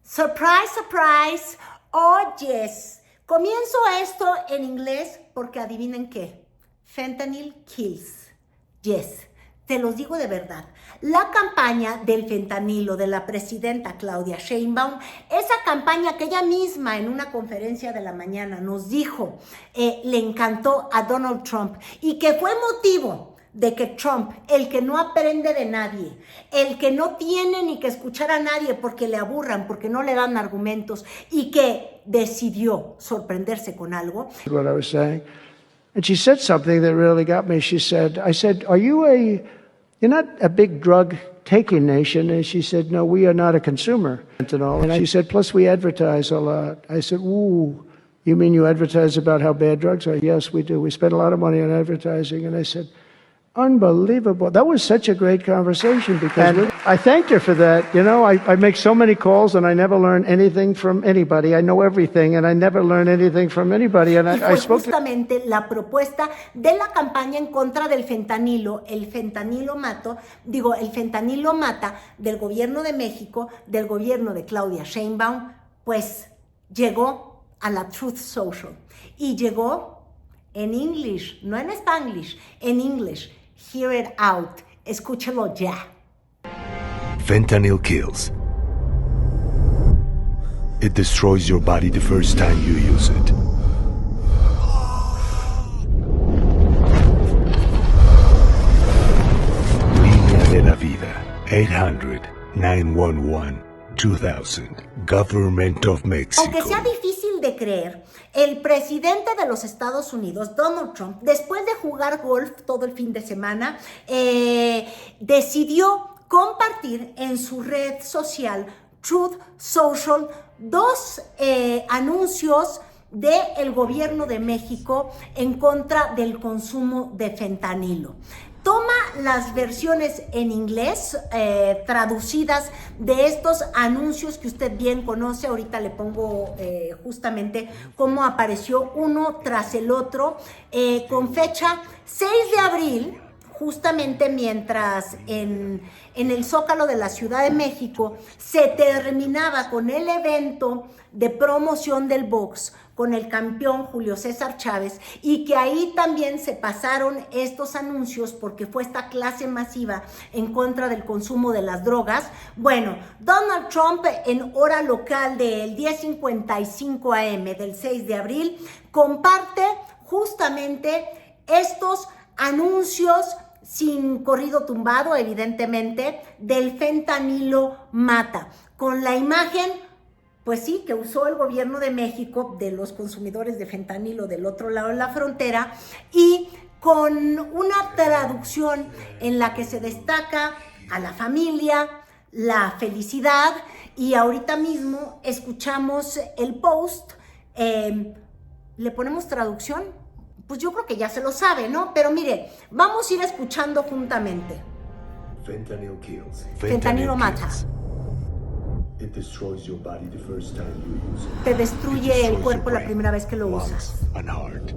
Surprise, surprise. Oh, yes. Comienzo esto en inglés porque adivinen qué. Fentanyl kills. Yes. Te los digo de verdad. La campaña del fentanilo de la presidenta Claudia Sheinbaum, esa campaña que ella misma en una conferencia de la mañana nos dijo le encantó a Donald Trump y que fue motivo de que Trump, el que no aprende de nadie, el que no tiene ni que escuchar a nadie porque le aburran, porque no le dan argumentos y que decidió sorprenderse con algo. What I was saying. And she said something that really got me. I said, you're not a big drug taking nation? And she said, no, we are not a consumer. And she said, plus we advertise a lot. I said, ooh, you mean you advertise about how bad drugs are? Yes, we do. We spend a lot of money on advertising. And I said, unbelievable. That was such a great conversation because I thanked her for that. You know, I make so many calls and I never learn anything from anybody. I know everything and I never learn anything from anybody. And I spoke justamente la propuesta de la campaña en contra del fentanilo, el fentanilo mata del gobierno de México, del gobierno de Claudia Sheinbaum, pues llegó a la Truth Social y llegó en English, no en Spanglish, en English. Hear it out. Escúchalo ya. Fentanyl kills. It destroys your body the first time you use it. Línea de la vida. 800-911-2000. Government of Mexico. Aunque sea difícil de creer, el presidente de los Estados Unidos, Donald Trump, después de jugar golf todo el fin de semana, decidió compartir en su red social Truth Social dos anuncios del gobierno de México en contra del consumo de fentanilo. Toma las versiones en inglés traducidas de estos anuncios que usted bien conoce. Ahorita le pongo justamente cómo apareció uno tras el otro con fecha 6 de abril, justamente mientras en el Zócalo de la Ciudad de México se terminaba con el evento de promoción del box con el campeón Julio César Chávez, y que ahí también se pasaron estos anuncios porque fue esta clase masiva en contra del consumo de las drogas. Bueno, Donald Trump en hora local del 10:55 AM del 6 de abril comparte justamente estos anuncios sin corrido tumbado, evidentemente, del fentanilo mata, con la imagen, pues sí, que usó el gobierno de México de los consumidores de fentanilo del otro lado de la frontera y con una traducción en la que se destaca a la familia, la felicidad, y ahorita mismo escuchamos el post. ¿Le ponemos traducción? Pues yo creo que ya se lo sabe, ¿no? Pero mire, vamos a ir escuchando juntamente. Fentanyl kills. Fentanilo mata. It destroys your body the first time you use it. Te destruye el cuerpo la primera vez que lo usas. And heart.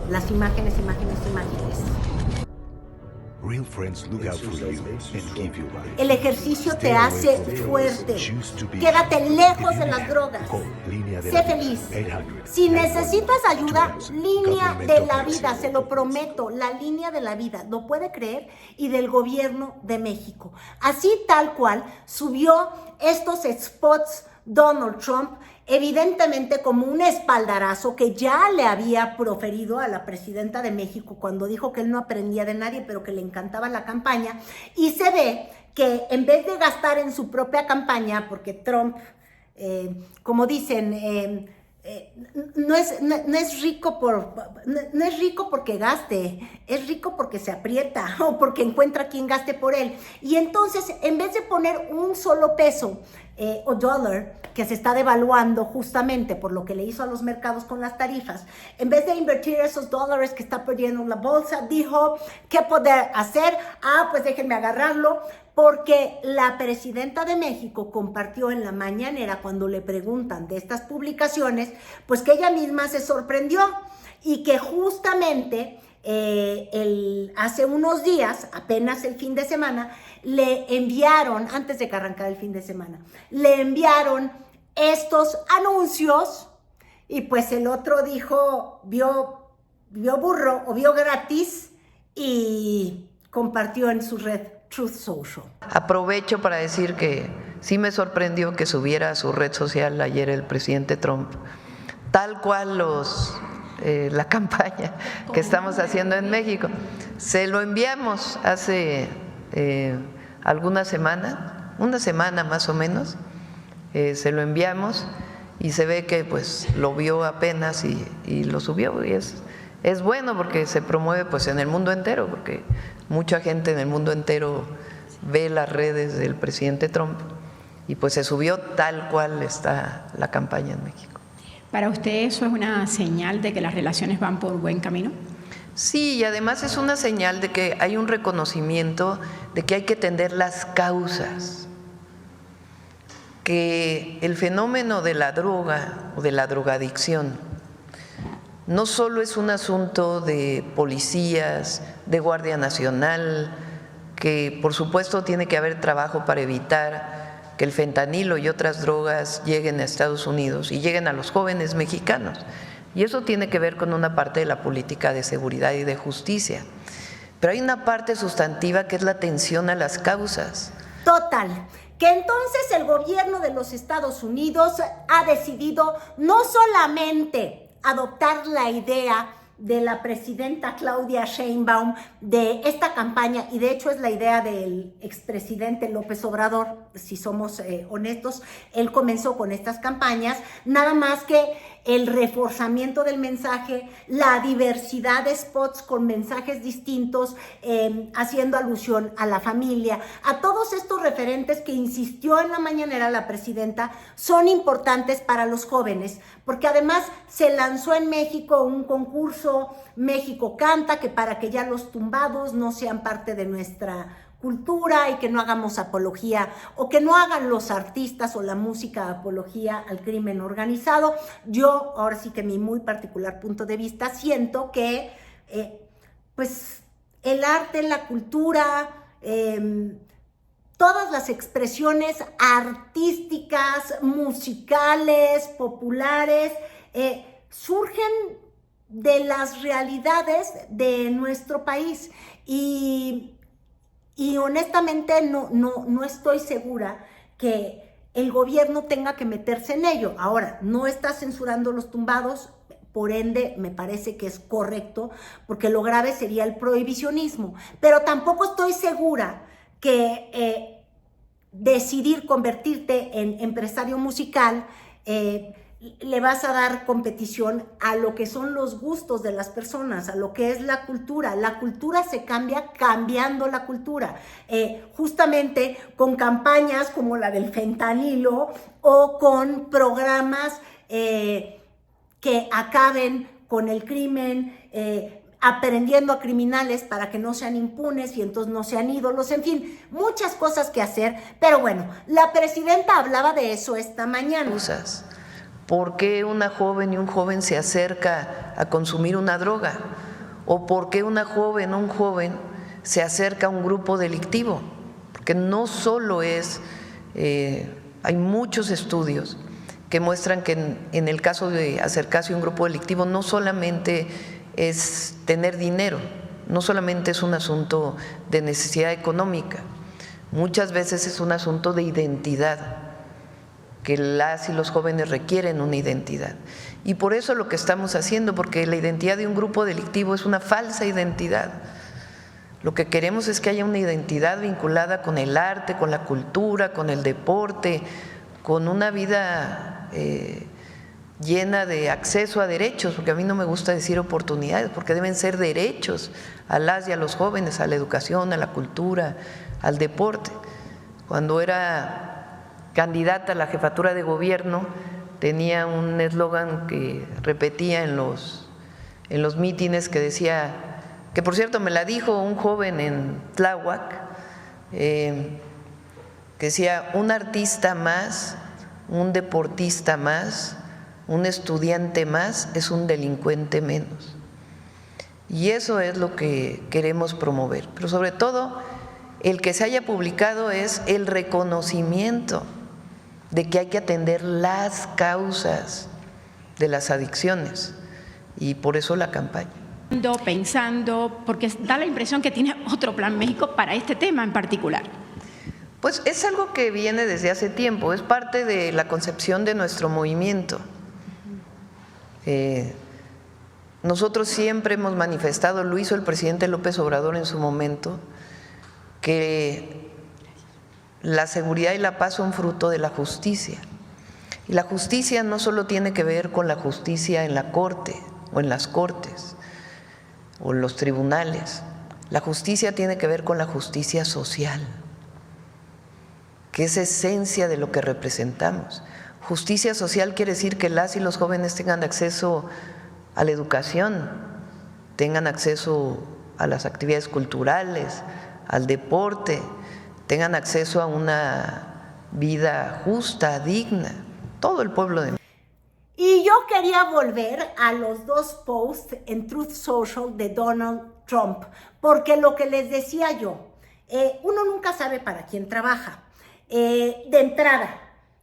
Las imágenes. Real friends look out for you and give you life. El ejercicio te hace fuerte. Quédate lejos de las drogas. Sé feliz. Si necesitas ayuda, línea de la vida, se lo prometo, la línea de la vida, ¿lo puede creer? Y del gobierno de México. Así tal cual subió estos spots Donald Trump, evidentemente como un espaldarazo que ya le había proferido a la presidenta de México cuando dijo que él no aprendía de nadie, pero que le encantaba la campaña. Y se ve que en vez de gastar en su propia campaña, porque Trump, como dicen, no es rico porque gaste, es rico porque se aprieta o porque encuentra quien gaste por él. Y entonces, en vez de poner un solo peso o dólar, que se está devaluando justamente por lo que le hizo a los mercados con las tarifas, en vez de invertir esos dólares que está perdiendo la bolsa, dijo, ¿qué poder hacer? Pues déjenme agarrarlo, porque la presidenta de México compartió en la mañanera, cuando le preguntan de estas publicaciones, pues que ella misma se sorprendió y que justamente hace unos días, apenas el fin de semana, le enviaron, antes de que arrancara el fin de semana, le enviaron estos anuncios y pues el otro dijo, vio burro o vio gratis y compartió en su red Truth Social. Aprovecho para decir que sí me sorprendió que subiera a su red social ayer el presidente Trump, tal cual la campaña que estamos haciendo en México. Se lo enviamos hace alguna semana, una semana más o menos, se lo enviamos y se ve que pues lo vio apenas y lo subió, y es bueno porque se promueve pues en el mundo entero, porque mucha gente en el mundo entero ve las redes del presidente Trump y pues se subió tal cual está la campaña en México. ¿Para usted eso es una señal de que las relaciones van por buen camino? Sí, y además es una señal de que hay un reconocimiento de que hay que atender las causas, que el fenómeno de la droga o de la drogadicción no solo es un asunto de policías, de Guardia Nacional, que por supuesto tiene que haber trabajo para evitar que el fentanilo y otras drogas lleguen a Estados Unidos y lleguen a los jóvenes mexicanos. Y eso tiene que ver con una parte de la política de seguridad y de justicia. Pero hay una parte sustantiva que es la atención a las causas. Total, que entonces el gobierno de los Estados Unidos ha decidido no solamente adoptar la idea de la presidenta Claudia Sheinbaum de esta campaña, y de hecho es la idea del expresidente López Obrador, si somos honestos, él comenzó con estas campañas, nada más que el reforzamiento del mensaje, la diversidad de spots con mensajes distintos, haciendo alusión a la familia, a todos estos referentes que insistió en la mañanera la presidenta, son importantes para los jóvenes, porque además se lanzó en México un concurso, México Canta, que para que ya los tumbados no sean parte de nuestra cultura y que no hagamos apología o que no hagan los artistas o la música apología al crimen organizado. Yo, ahora sí que mi muy particular punto de vista, siento que pues el arte, la cultura, todas las expresiones artísticas, musicales, populares, surgen de las realidades de nuestro país y honestamente no estoy segura que el gobierno tenga que meterse en ello. Ahora, no está censurando los tumbados, por ende me parece que es correcto, porque lo grave sería el prohibicionismo, pero tampoco estoy segura que decidir convertirte en empresario musical le vas a dar competición a lo que son los gustos de las personas, a lo que es la cultura. La cultura se cambia cambiando la cultura, justamente con campañas como la del fentanilo o con programas que acaben con el crimen, aprendiendo a criminales para que no sean impunes y entonces no sean ídolos, en fin, muchas cosas que hacer. Pero bueno, la presidenta hablaba de eso esta mañana. ¿Por qué una joven y un joven se acerca a consumir una droga? ¿O por qué una joven o un joven se acerca a un grupo delictivo? Porque no solo es, hay muchos estudios que muestran que en el caso de acercarse a un grupo delictivo no solamente es tener dinero, no solamente es un asunto de necesidad económica, muchas veces es un asunto de identidad, que las y los jóvenes requieren una identidad. Y por eso lo que estamos haciendo, porque la identidad de un grupo delictivo es una falsa identidad. Lo que queremos es que haya una identidad vinculada con el arte, con la cultura, con el deporte, con una vida llena de acceso a derechos, porque a mí no me gusta decir oportunidades, porque deben ser derechos a las y a los jóvenes, a la educación, a la cultura, al deporte. Cuando era candidata a la jefatura de gobierno, tenía un eslogan que repetía en los mítines que decía, que por cierto me la dijo un joven en Tláhuac, que decía: un artista más, un deportista más, un estudiante más es un delincuente menos. Y eso es lo que queremos promover. Pero sobre todo, el que se haya publicado es el reconocimiento de que hay que atender las causas de las adicciones, y por eso la campaña. Pensando, porque da la impresión que tiene otro plan México para este tema en particular. Pues es algo que viene desde hace tiempo, es parte de la concepción de nuestro movimiento. Nosotros siempre hemos manifestado, lo hizo el presidente López Obrador en su momento, que la seguridad y la paz son fruto de la justicia. Y la justicia no solo tiene que ver con la justicia en la corte o en las cortes o en los tribunales, la justicia tiene que ver con la justicia social, que es esencia de lo que representamos. Justicia social quiere decir que las y los jóvenes tengan acceso a la educación, tengan acceso a las actividades culturales, al deporte, tengan acceso a una vida justa, digna, todo el pueblo de México. Y yo quería volver a los dos posts en Truth Social de Donald Trump, porque lo que les decía yo, uno nunca sabe para quién trabaja. De entrada,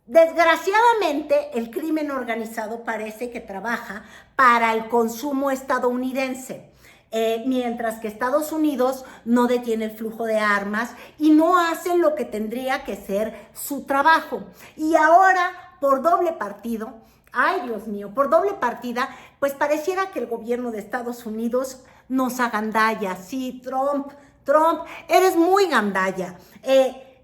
desgraciadamente el crimen organizado parece que trabaja para el consumo estadounidense, mientras que Estados Unidos no detiene el flujo de armas y no hace lo que tendría que ser su trabajo. Y ahora, por doble partido, ay Dios mío, por doble partida, pues pareciera que el gobierno de Estados Unidos nos agandalla. Sí, Trump, eres muy gandalla.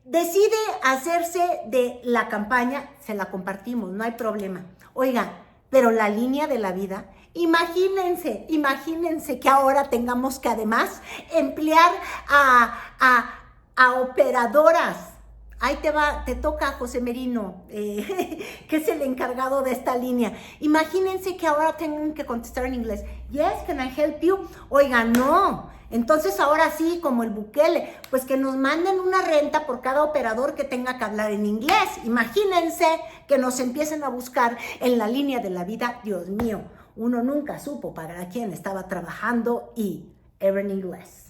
Decide hacerse de la campaña, se la compartimos, no hay problema. Oiga, pero la línea de la vida, imagínense que ahora tengamos que además emplear a operadoras. Ahí te toca José Merino, que es el encargado de esta línea. Imagínense que ahora tengan que contestar en inglés. Yes, can I help you? Oiga, no. Entonces ahora sí, como el Bukele, pues que nos manden una renta por cada operador que tenga que hablar en inglés. Imagínense que nos empiecen a buscar en la línea de la vida. Dios mío, uno nunca supo para quién estaba trabajando y era en inglés.